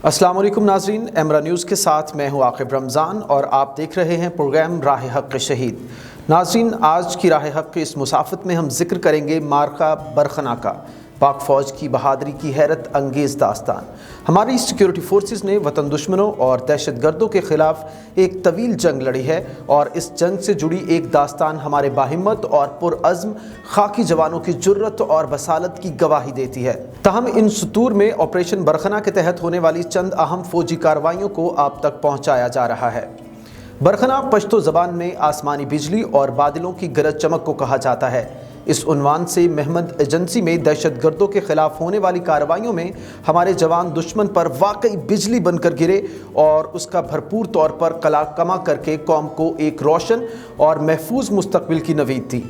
अस्सलाम वालेकुम नाज़रीन, एमरा न्यूज़ के साथ मैं हूँ आकिब रमज़ान और आप देख रहे हैं प्रोग्राम राह हक़ शहीद। नाज़रीन, आज की राह हक़ की इस मुसाफ़त में हम जिक्र करेंगे मार्का बरखना का, पाक फ़ौज की बहादुरी की हैरत अंगेज़ दास्तान। हमारी सिक्योरिटी फोर्सेस ने वतन दुश्मनों और दहशत गर्दों के ख़िलाफ़ एक तवील जंग लड़ी है और इस जंग से जुड़ी एक दास्तान हमारे बाहिम्मत और पुरअज़्म खाकी जवानों की जुर्रत और बसालत की गवाही देती है। तहम इन सतूर में ऑपरेशन बरखना के तहत होने वाली चंद अहम फ़ौजी कार्रवाइयों को आप तक पहुँचाया जा रहा है। बरखना पश्तो ज़बान में आसमानी बिजली और बादलों की गरज चमक को कहा जाता है। इस उन्वान से महमद एजेंसी में दहशत गर्दों के खिलाफ होने वाली कार्रवाइयों में हमारे जवान दुश्मन पर वाकई बिजली बनकर गिरे और उसका भरपूर तौर पर कमा करके कौम को एक रोशन और महफूज मुस्तकबिल की नवीद दी।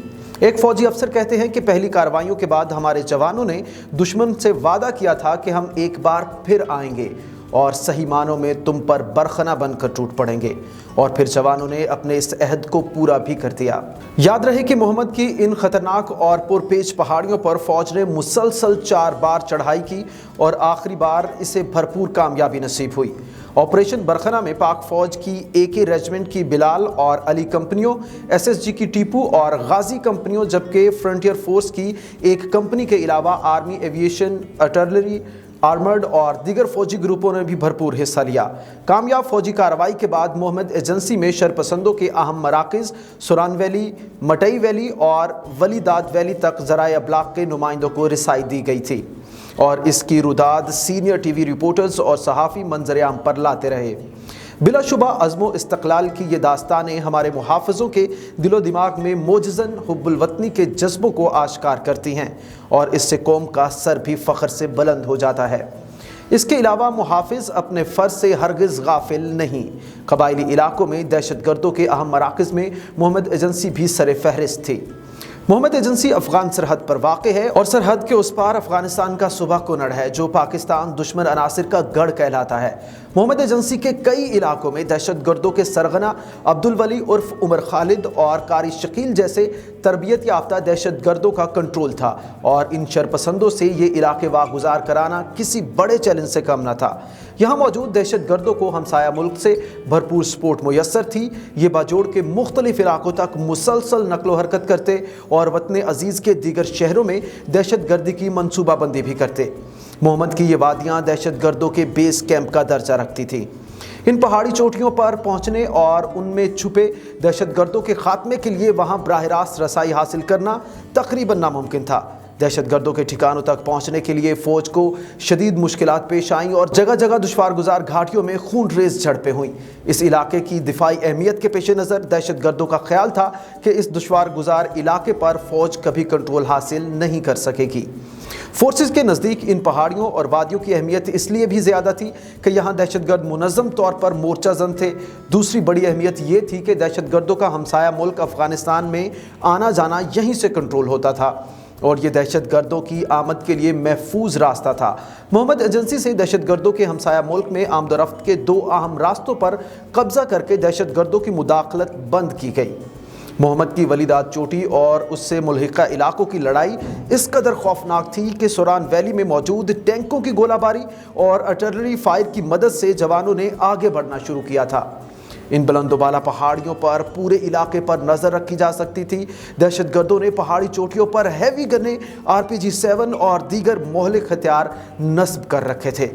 एक फ़ौजी अफसर कहते हैं कि पहली कार्रवाइयों के बाद हमारे जवानों ने दुश्मन से वादा किया था कि हम एक बार फिर आएंगे और सही मानों में तुम पर बरखना बनकर टूट पड़ेंगे, और फिर जवानों ने अपने इस अहद को पूरा भी कर दिया। याद रहे कि मोहम्मद की इन खतरनाक और पुरपेच पहाड़ियों पर फौज ने मुसलसल 4 बार चढ़ाई की और आखिरी बार इसे भरपूर कामयाबी नसीब हुई। ऑपरेशन बरखना में पाक फौज की AK रेजिमेंट की बिलाल और अली कंपनियों, SSG की टीपू और गाजी कंपनियों, जबकि फ्रंटियर फोर्स की एक कंपनी के अलावा आर्मी एविएशन, आर्टिलरी, आर्मर्ड और दीगर फौजी ग्रुपों ने भी भरपूर हिस्सा लिया। कामयाब फौजी कार्रवाई के बाद मोहम्मद एजेंसी में शरपसंदों के अहम मराकज़ सुरान वैली, मटई वैली और वलीदाद वैली तक ज़राए अबलाग के नुमाइंदों को रिसाई दी गई थी और इसकी रुदाद सीनियर TV रिपोर्टर्स और सहाफ़ी मंजर-ए-आम पर लाते रहे। बिलाशुबा अज़्मो इस्तक़लाल की ये दास्तानें हमारे मुहाफ़िज़ों के दिलो दिमाग में मोजज़न हुब्बुल वतनी के जज्बों को आश्कार करती हैं और इससे कौम का सर भी फ़ख्र से बुलंद हो जाता है। इसके अलावा मुहाफ़िज़ अपने फ़र्ज़ से हरगिज़ गाफिल नहीं। कबायली इलाकों में दहशत गर्दों के अहम मराकज़ में मोहम्मद एजेंसी भी सर फ़हरिस्त थी। मोहम्मद एजेंसी अफ़गान सरहद पर वाक़ है और सरहद के उस पार अफ़गानिस्तान का सूबा कुनड़ है जो पाकिस्तान दुश्मन अनासिर का गढ़ कहलाता है। मोहम्मद एजेंसी के कई इलाकों में दहशत गर्दों के सरगना अब्दुल वली उर्फ उमर खालिद और कारी शकील जैसे तरबियत याफ्ता दहशत गर्दों का कंट्रोल था और इन शरपसंदों से ये इलाके वागुजार कराना किसी बड़े चैलेंज से कम न था। यहाँ मौजूद दहशत गर्दों को हमसाया मुल्क से भरपूर सपोर्ट मुयस्सर थी। ये बाजोड़ के मुख्तलिफ इलाकों तक मुसलसल नकलो हरकत करते और वतन अजीज़ के दीगर शहरों में दहशत गर्दी की मनसूबाबंदी भी करते। मोहम्मद की ये वादियाँ दहशत गर्दों के बेस कैंप का दर्जा रखती थी। इन पहाड़ी चोटियों पर पहुँचने और उनमें छुपे दहशत गर्दों के खात्मे के लिए वहाँ बराह रास्त रसाई हासिल करना तकरीबन नामुमकिन था। दहशत गर्दों के ठिकानों तक पहुँचने के लिए फ़ौज को शदीद मुश्किलात पेश आईं और जगह जगह दुश्वार गुजार घाटियों में खून रेज़ झड़पें हुईं। इस इलाके की दिफाई अहमियत के पेश नज़र दहशत गर्दों का ख्याल था कि इस दुश्वार गुजार इलाके पर फ़ौज कभी कंट्रोल हासिल नहीं कर सकेगी। फोर्सेस के नज़दीक इन पहाड़ियों और वादियों की अहमियत इसलिए भी ज़्यादा थी कि यहाँ दहशत गर्द मुनज़्ज़म तौर पर मोर्चा जन थे। दूसरी बड़ी अहमियत ये थी कि दहशत गर्दों का हमसाया मुल्क अफ़गानिस्तान में आना जाना यहीं से कंट्रोल होता था और ये दहशत गर्दों की आमद के लिए महफूज रास्ता था। मोहम्मद एजेंसी से दहशत गर्दों के हमसाया मुल्क में आमदोरफ्त के 2 अहम रास्तों पर कब्ज़ा करके दहशत गर्दों की मुदाखलत बंद की गई। मोहम्मद की वलीदाद चोटी और उससे मुल्हिका इलाकों की लड़ाई इस कदर खौफनाक थी कि सुरान वैली में मौजूद टैंकों की गोलाबारी और आर्टिलरी फायर की मदद से जवानों ने आगे बढ़ना शुरू किया था। इन बुलंदोबाला पहाड़ियों पर पूरे इलाके पर नज़र रखी जा सकती थी। दहशत गर्दों ने पहाड़ी चोटियों पर हैवी गने, RPG-7 और दीगर मोहलिक हथियार नस्ब कर रखे थे।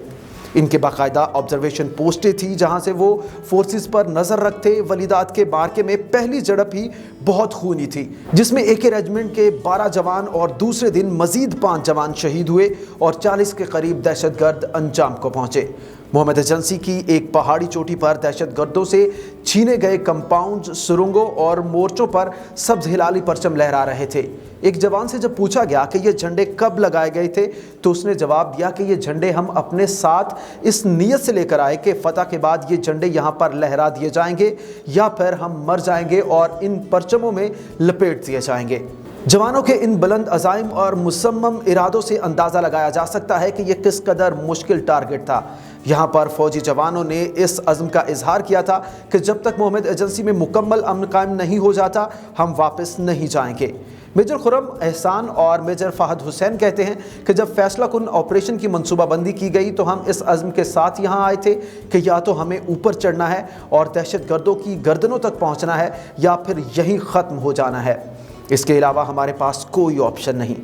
इनके बाकायदा ऑब्जर्वेशन पोस्टें थी जहां से वो फोर्सेस पर नज़र रखते। वलीदाद के मार्के में पहली झड़प ही बहुत खूनी थी जिसमें AK रेजिमेंट के 12 जवान और दूसरे दिन मजीद 5 जवान शहीद हुए और 40 के करीब दहशत गर्द अंजाम को पहुँचे। मोहम्मद एजेंसी की एक पहाड़ी चोटी पर दहशत गर्दों से छीने गए कंपाउंड, सुरंगों और मोर्चों पर सब्ज हिलाली परचम लहरा रहे थे। एक जवान से जब पूछा गया कि ये झंडे कब लगाए गए थे तो उसने जवाब दिया कि ये झंडे हम अपने साथ इस नीयत से लेकर आए कि फतह के बाद ये झंडे यहाँ पर लहरा दिए जाएंगे या फिर हम मर जाएंगे और इन परचमों में लपेट दिए जाएंगे। जवानों के इन बुलंद अज़ाइम और मुसम्मम इरादों से अंदाज़ा लगाया जा सकता है कि यह किस कदर मुश्किल टारगेट था। यहाँ पर फौजी जवानों ने इस अज़्म का इजहार किया था कि जब तक मोहम्मद एजेंसी में मुकम्मल अमन कायम नहीं हो जाता हम वापस नहीं जाएंगे। मेजर खुर्रम एहसान और मेजर फहद हुसैन कहते हैं कि जब फैसला कुन ऑपरेशन की मनसूबाबंदी की गई तो हम इस अज़्म के साथ यहाँ आए थे कि या तो हमें ऊपर चढ़ना है और दहशतगर्दों की गर्दनों तक पहुँचना है या फिर यहीं ख़त्म हो जाना है। इसके अलावा हमारे पास कोई ऑप्शन नहीं।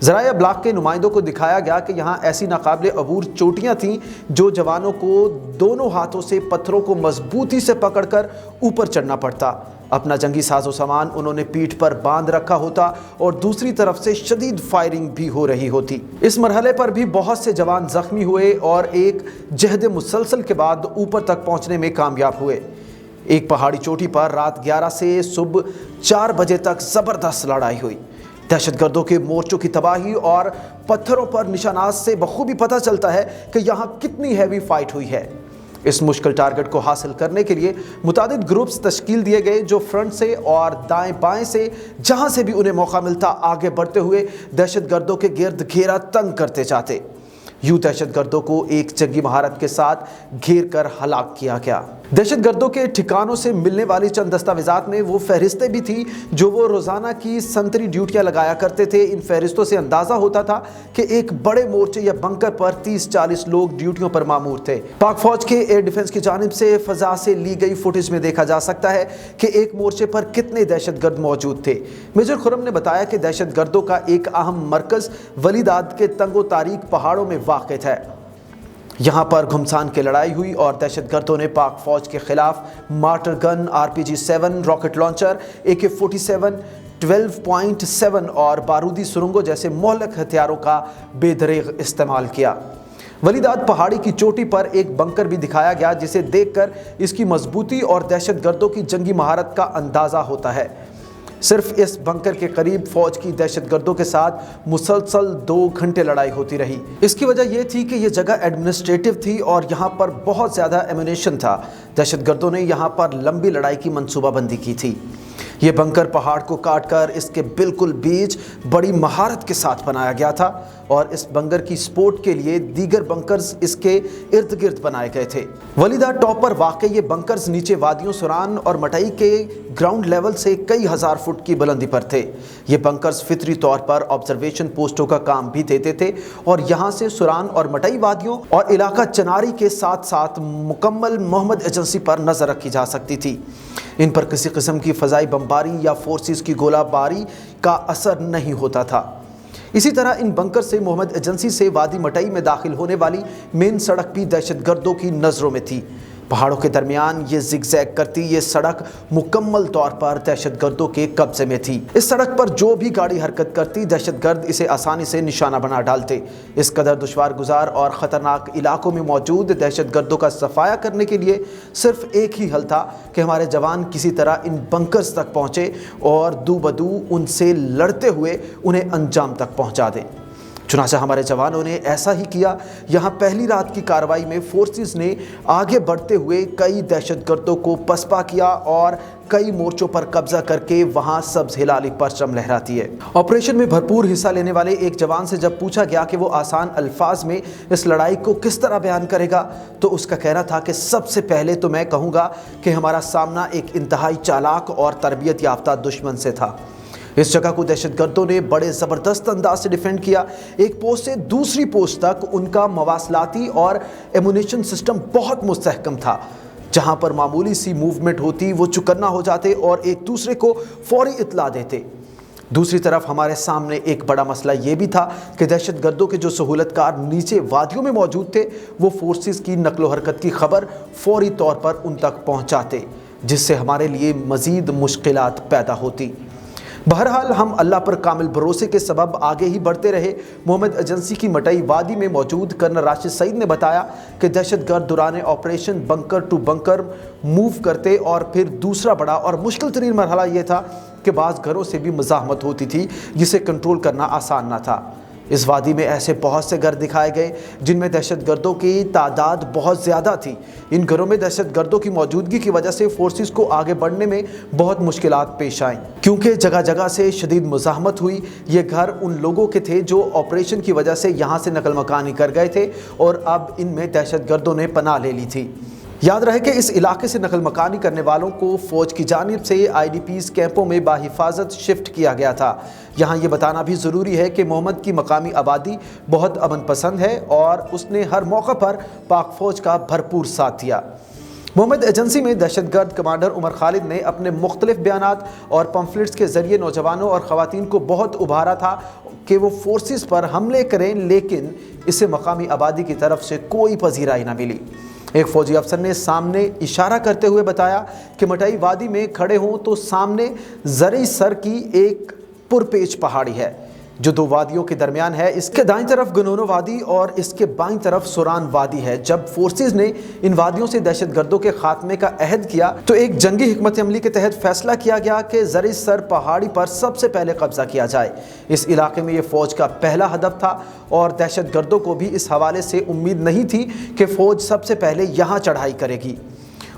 ज़राए अब्लाग के नुमाइंदों को दिखाया गया कि यहाँ ऐसी नाकाबिले अबूर चोटियाँ थीं जो जवानों को दोनों हाथों से पत्थरों को मजबूती से पकड़कर ऊपर चढ़ना पड़ता। अपना जंगी साजो सामान उन्होंने पीठ पर बांध रखा होता और दूसरी तरफ से शदीद फायरिंग भी हो रही होती। इस मरहले पर भी बहुत से जवान जख्मी हुए और एक जहद मुसलसल के बाद ऊपर तक पहुँचने में कामयाब हुए। एक पहाड़ी चोटी पर रात 11 से सुबह 4 बजे तक ज़बरदस्त लड़ाई हुई। दहशतगर्दों के मोर्चों की तबाही और पत्थरों पर निशानात से बखूबी पता चलता है कि यहाँ कितनी हैवी फाइट हुई है। इस मुश्किल टारगेट को हासिल करने के लिए मुतादिद ग्रुप्स तश्कील दिए गए जो फ्रंट से और दाएं बाएं से जहाँ से भी उन्हें मौका मिलता आगे बढ़ते हुए दहशतगर्दों के गिर्द घेरा तंग करते जाते। यूं दहशतगर्दों को एक जंगी महारत के साथ घेर कर हलाक किया गया। दहशतगर्दों के ठिकानों से मिलने वाली चंद दस्तावेजात में वो फहरिस्तें भी थी जो वो रोज़ाना की संतरी ड्यूटियाँ लगाया करते थे। इन फहरिस्तों से अंदाज़ा होता था कि एक बड़े मोर्चे या बंकर पर 30-40 लोग ड्यूटियों पर मामूर थे। पाक फौज के एयर डिफेंस की जानिब से फ़ज़ा से ली गई फुटेज में देखा जा सकता है कि एक मोर्चे पर कितने दहशतगर्द मौजूद थे। मेजर खुर्रम ने बताया कि दहशतगर्दों का एक अहम मरकज़ वलीदाद के तंगो तारीक पहाड़ों में वाक़ है। यहाँ पर घुमसान की लड़ाई हुई और दहशतगर्दों ने पाक फौज के खिलाफ martyr gun, RPG-7 rocket launcher, AK-47, 12.7 और बारूदी सुरंगों जैसे मोहलक हथियारों का बेदरेग इस्तेमाल किया। वलीदाद पहाड़ी की चोटी पर एक बंकर भी दिखाया गया जिसे देखकर इसकी मजबूती और दहशतगर्दों की जंगी महारत का अंदाज़ा होता है। सिर्फ इस बंकर के करीब फौज की दहशतगर्दों के साथ मुसलसल 2 घंटे लड़ाई होती रही। इसकी वजह यह थी कि यह जगह एडमिनिस्ट्रेटिव थी और यहाँ पर बहुत ज़्यादा एम्यूनेशन था। दहशतगर्दों ने यहाँ पर लंबी लड़ाई की मनसूबाबंदी की थी। ये बंकर पहाड़ को काटकर इसके बिल्कुल बीच बड़ी महारत के साथ बनाया गया था और इस बंकर की सपोर्ट के लिए दीगर बंकर्स इसके इर्द गिर्द बनाए गए थे। वलीदाद टॉप पर वाक़ ये बंकर्स नीचे वादियों, सुरान और मटई के ग्राउंड लेवल से कई हज़ार फुट की बुलंदी पर थे। ये बंकर्स फितरी तौर पर ऑब्जर्वेशन पोस्टों का काम भी देते थे और यहाँ से सुरान और मटई वादियों और इलाका चनारी के साथ साथ मुकम्मल मोहम्मद एजेंसी पर नज़र रखी जा सकती थी। इन पर किसी किस्म की फ़ज़ाई बमबारी या फोर्सेस की गोलाबारी का असर नहीं होता था। इसी तरह इन बंकर से मोहम्मद एजेंसी से वादी मटई में दाखिल होने वाली मेन सड़क भी दहशतगर्दों की नज़रों में थी। पहाड़ों के दरमियान ये जिगजैग करती ये सड़क मुकम्मल तौर पर दहशतगर्दों के कब्जे में थी। इस सड़क पर जो भी गाड़ी हरकत करती दहशतगर्द इसे आसानी से निशाना बना डालते। इस कदर दुश्वार गुजार और ख़तरनाक इलाकों में मौजूद दहशतगर्दों का सफाया करने के लिए सिर्फ एक ही हल था कि हमारे जवान किसी तरह इन बंकर्स तक पहुँचे और दू बदू उनसे लड़ते हुए उन्हें अंजाम तक पहुँचा दें। चुनांचे हमारे जवानों ने ऐसा ही किया। यहाँ पहली रात की कार्रवाई में फोर्सेस ने आगे बढ़ते हुए कई दहशतगर्दों को पसपा किया और कई मोर्चों पर कब्जा करके वहाँ सब्ज हिलाली परचम लहराती है। ऑपरेशन में भरपूर हिस्सा लेने वाले एक जवान से जब पूछा गया कि वो आसान अल्फाज में इस लड़ाई को किस तरह बयान करेगा तो उसका कहना था कि सबसे पहले तो मैं कहूँगा कि हमारा सामना एक इंतहाई चालाक और तरबियत याफ्ता दुश्मन से था। इस जगह को दहशतगर्दों ने बड़े ज़बरदस्त अंदाज से डिफेंड किया। एक पोस्ट से दूसरी पोस्ट तक उनका मवासलाती और एमुनेशन सिस्टम बहुत मुस्तहकम था। जहां पर मामूली सी मूवमेंट होती वो चुकन्ना हो जाते और एक दूसरे को फौरी इत्तला देते। दूसरी तरफ हमारे सामने एक बड़ा मसला ये भी था कि दहशतगर्दों के जो सहूलतकार नीचे वादियों में मौजूद थे वो फोर्सेस की नकलो हरकत की खबर फौरी तौर पर उन तक पहुँचाते, जिससे हमारे लिए मज़ीद मुश्किलात पैदा होती। बहरहाल हम अल्लाह पर कामिल भरोसे के सबब आगे ही बढ़ते रहे। मोहम्मद एजेंसी की मटई वादी में मौजूद कर्नल राशिद सईद ने बताया कि दहशतगर्द दौरान operation bunker to bunker move करते और फिर दूसरा बड़ा और मुश्किल तरीन मरहला ये था कि बाज़ घरों से भी मज़ाहमत होती थी जिसे कंट्रोल करना आसान ना था। اس وادی میں ایسے بہت سے گھر دکھائے گئے جن میں دہشت گردوں کی تعداد بہت زیادہ تھی۔ ان گھروں میں دہشت گردوں کی موجودگی کی وجہ سے فورسز کو آگے بڑھنے میں بہت مشکلات پیش آئیں، کیونکہ جگہ جگہ سے شدید مزاحمت ہوئی۔ یہ گھر ان لوگوں کے تھے جو آپریشن کی وجہ سے یہاں سے نقل مکانی کر گئے تھے اور اب ان میں دہشت گردوں نے پناہ لے لی تھی۔ یاد رہے کہ اس علاقے سے نقل مکانی کرنے والوں کو فوج کی جانب سے IDPs کیمپوں میں بحفاظت شفٹ کیا گیا تھا۔ یہاں یہ بتانا بھی ضروری ہے کہ محمد کی مقامی آبادی بہت امن پسند ہے اور اس نے ہر موقع پر پاک فوج کا بھرپور ساتھ دیا۔ محمد ایجنسی میں دہشت گرد کمانڈر عمر خالد نے اپنے مختلف بیانات اور پمفلٹس کے ذریعے نوجوانوں اور خواتین کو بہت ابھارا تھا کہ وہ فورسز پر حملے کریں، لیکن اسے مقامی آبادی کی طرف سے کوئی پذیرائی نہ ملی۔ ایک فوجی افسر نے سامنے اشارہ کرتے ہوئے بتایا کہ مٹائی وادی میں کھڑے ہوں تو سامنے زرعی سر کی ایک پرپیچ پہاڑی ہے جو دو وادیوں کے درمیان ہے۔ اس کے دائیں طرف گنونو وادی اور اس کے بائیں طرف سوران وادی ہے۔ جب فورسز نے ان وادیوں سے دہشت گردوں کے خاتمے کا عہد کیا تو ایک جنگی حکمت عملی کے تحت فیصلہ کیا گیا کہ زرعی سر پہاڑی پر سب سے پہلے قبضہ کیا جائے۔ اس علاقے میں یہ فوج کا پہلا ہدف تھا اور دہشت گردوں کو بھی اس حوالے سے امید نہیں تھی کہ فوج سب سے پہلے یہاں چڑھائی کرے گی۔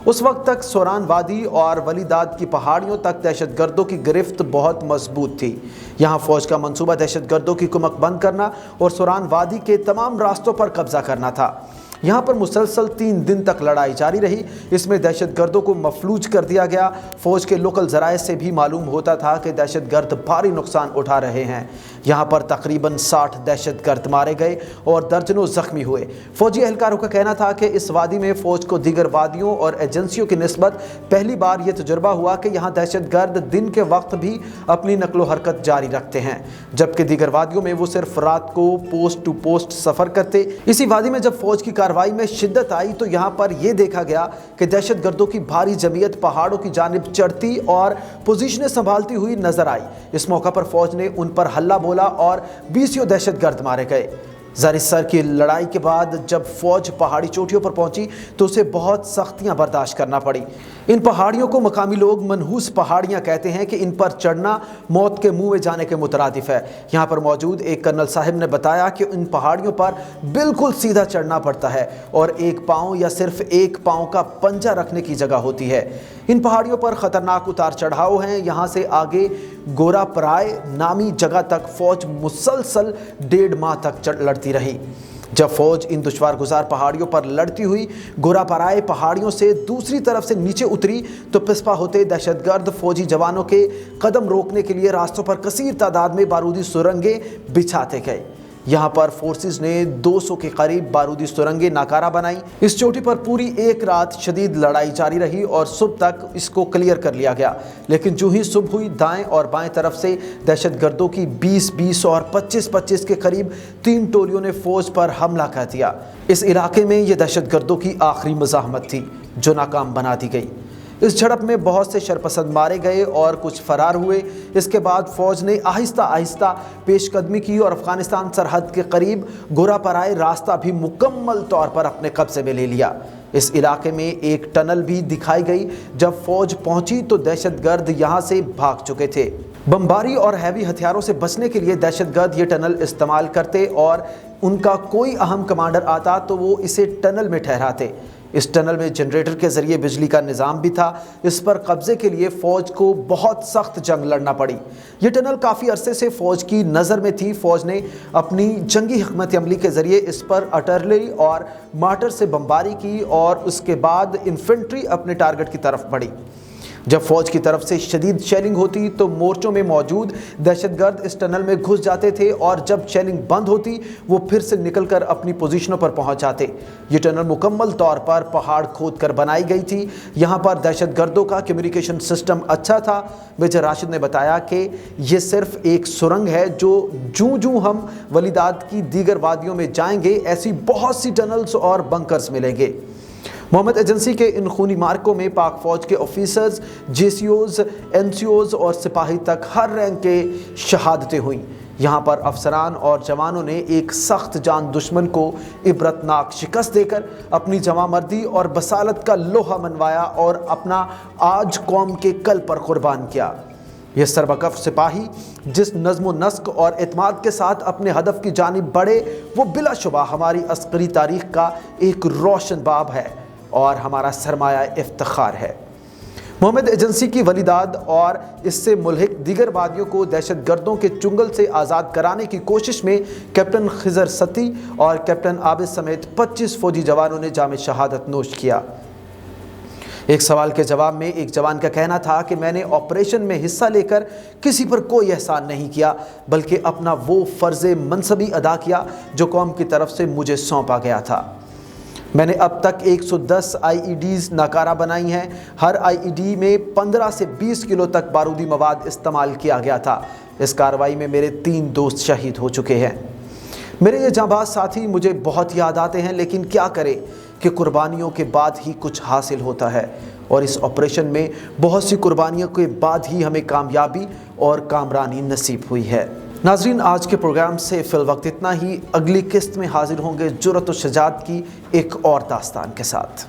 اس وقت تک سوران وادی اور ولی داد کی پہاڑیوں تک دہشت گردوں کی گرفت بہت مضبوط تھی۔ یہاں فوج کا منصوبہ دہشت گردوں کی کمک بند کرنا اور سوران وادی کے تمام راستوں پر قبضہ کرنا تھا۔ یہاں پر مسلسل 3 دن تک لڑائی جاری رہی۔ اس میں دہشت گردوں کو مفلوج کر دیا گیا۔ فوج کے لوکل ذرائع سے بھی معلوم ہوتا تھا کہ دہشت گرد بھاری نقصان اٹھا رہے ہیں۔ یہاں پر تقریباً 60 دہشت گرد مارے گئے اور درجنوں زخمی ہوئے۔ فوجی اہلکاروں کا کہنا تھا کہ اس وادی میں فوج کو دیگر وادیوں اور ایجنسیوں کی نسبت پہلی بار یہ تجربہ ہوا کہ یہاں دہشت گرد دن کے وقت بھی اپنی نقل و حرکت جاری رکھتے ہیں، جبکہ دیگر وادیوں میں وہ صرف رات کو پوسٹ ٹو پوسٹ سفر کرتے۔ اسی وادی میں جب فوج کی کارروائی میں شدت آئی تو یہاں پر یہ دیکھا گیا کہ دہشت گردوں کی بھاری جمعیت پہاڑوں کی جانب چڑھتی اور پوزیشنیں سنبھالتی ہوئی نظر آئی۔ اس موقع پر فوج نے ان پر حلہ بولا اور 20 دہشت گرد مارے گئے۔ زرعی سر کی لڑائی کے بعد جب فوج پہاڑی چوٹیوں پر پہنچی تو اسے بہت سختیاں برداشت کرنا پڑی۔ ان پہاڑیوں کو مقامی لوگ منحوس پہاڑیاں کہتے ہیں کہ ان پر چڑھنا موت کے منہ میں جانے کے مترادف ہے۔ یہاں پر موجود ایک کرنل صاحب نے بتایا کہ ان پہاڑیوں پر بالکل سیدھا چڑھنا پڑتا ہے اور ایک پاؤں یا صرف ایک پاؤں کا پنجہ رکھنے کی جگہ ہوتی ہے۔ ان پہاڑیوں پر خطرناک اتار چڑھاؤ ہیں۔ یہاں سے آگے گورا پرائے نامی جگہ تک فوج مسلسل 1.5 ماہ تک لڑتی رہی۔ جب فوج ان دشوار گزار پہاڑیوں پر لڑتی ہوئی گورا پرائے پہاڑیوں سے دوسری طرف سے نیچے اتری تو پسپا ہوتے دہشت گرد فوجی جوانوں کے قدم روکنے کے لیے راستوں پر کثیر تعداد میں بارودی سرنگیں بچھاتے گئے۔ یہاں پر فورسز نے 200 کے قریب بارودی سرنگیں ناکارہ بنائیں۔ اس چوٹی پر پوری ایک رات شدید لڑائی جاری رہی اور صبح تک اس کو کلیئر کر لیا گیا، لیکن جو ہی صبح ہوئی دائیں اور بائیں طرف سے دہشت گردوں کی 20 اور 25 کے قریب 3 ٹولیوں نے فوج پر حملہ کر دیا۔ اس علاقے میں یہ دہشت گردوں کی آخری مزاحمت تھی جو ناکام بنا دی گئی۔ اس جھڑپ میں بہت سے شرپسند مارے گئے اور کچھ فرار ہوئے۔ اس کے بعد فوج نے آہستہ آہستہ پیش قدمی کی اور افغانستان سرحد کے قریب گورا پرائے راستہ بھی مکمل طور پر اپنے قبضے میں لے لیا۔ اس علاقے میں ایک ٹنل بھی دکھائی گئی۔ جب فوج پہنچی تو دہشت گرد یہاں سے بھاگ چکے تھے۔ بمباری اور ہیوی ہتھیاروں سے بچنے کے لیے دہشت گرد یہ ٹنل استعمال کرتے اور ان کا کوئی اہم کمانڈر آتا تو وہ اسے ٹنل میں ٹھہراتے۔ اس ٹنل میں جنریٹر کے ذریعے بجلی کا نظام بھی تھا۔ اس پر قبضے کے لیے فوج کو بہت سخت جنگ لڑنا پڑی۔ یہ ٹنل کافی عرصے سے فوج کی نظر میں تھی۔ فوج نے اپنی جنگی حکمت عملی کے ذریعے اس پر آرٹلری اور مارٹر سے بمباری کی اور اس کے بعد انفنٹری اپنے ٹارگٹ کی طرف بڑھی۔ جب فوج کی طرف سے شدید شیلنگ ہوتی تو مورچوں میں موجود دہشت گرد اس ٹنل میں گھس جاتے تھے اور جب شیلنگ بند ہوتی وہ پھر سے نکل کر اپنی پوزیشنوں پر پہنچ جاتے۔ یہ ٹنل مکمل طور پر پہاڑ کھود کر بنائی گئی تھی۔ یہاں پر دہشت گردوں کا کمیونیکیشن سسٹم اچھا تھا۔ میجر راشد نے بتایا کہ یہ صرف ایک سرنگ ہے جو جوں ہم ولیداد کی دیگر وادیوں میں جائیں گے ایسی بہت سی ٹنلز اور بنکرز ملیں گے۔ محمد ایجنسی کے ان خونی مارکوں میں پاک فوج کے آفیسرز، JCOs، NCOs اور سپاہی تک ہر رینک کے شہادتیں ہوئیں۔ یہاں پر افسران اور جوانوں نے ایک سخت جان دشمن کو عبرتناک شکست دے کر اپنی جواں مردی اور بصالت کا لوہا منوایا اور اپنا آج قوم کے کل پر قربان کیا۔ یہ سربکف سپاہی جس نظم و نسق اور اعتماد کے ساتھ اپنے ہدف کی جانب بڑھے، وہ بلا شبہ ہماری عسکری تاریخ کا ایک روشن باب ہے اور ہمارا سرمایہ افتخار ہے۔ محمد ایجنسی کی ولیداد اور اس سے ملحق دیگر وادیوں کو دہشت گردوں کے چنگل سے آزاد کرانے کی کوشش میں کیپٹن خضر ستی اور کیپٹن عابد سمیت 25 فوجی جوانوں نے جام شہادت نوش کیا۔ ایک سوال کے جواب میں ایک جوان کا کہنا تھا کہ میں نے آپریشن میں حصہ لے کر کسی پر کوئی احسان نہیں کیا، بلکہ اپنا وہ فرض منصبی ادا کیا جو قوم کی طرف سے مجھے سونپا گیا تھا۔ میں نے اب تک 110 آئی ای ڈیز ناکارہ بنائی ہیں۔ ہر آئی ای ڈی میں 15 سے 20 کلو تک بارودی مواد استعمال کیا گیا تھا۔ اس کارروائی میں میرے 3 دوست شہید ہو چکے ہیں۔ میرے یہ جانباز ساتھی مجھے بہت یاد آتے ہیں، لیکن کیا کریں کہ قربانیوں کے بعد ہی کچھ حاصل ہوتا ہے، اور اس آپریشن میں بہت سی قربانیوں کے بعد ہی ہمیں کامیابی اور کامرانی نصیب ہوئی ہے۔ ناظرین، آج کے پروگرام سے فی الوقت اتنا ہی۔ اگلی قسط میں حاضر ہوں گے جرأت و شجاعت کی ایک اور داستان کے ساتھ۔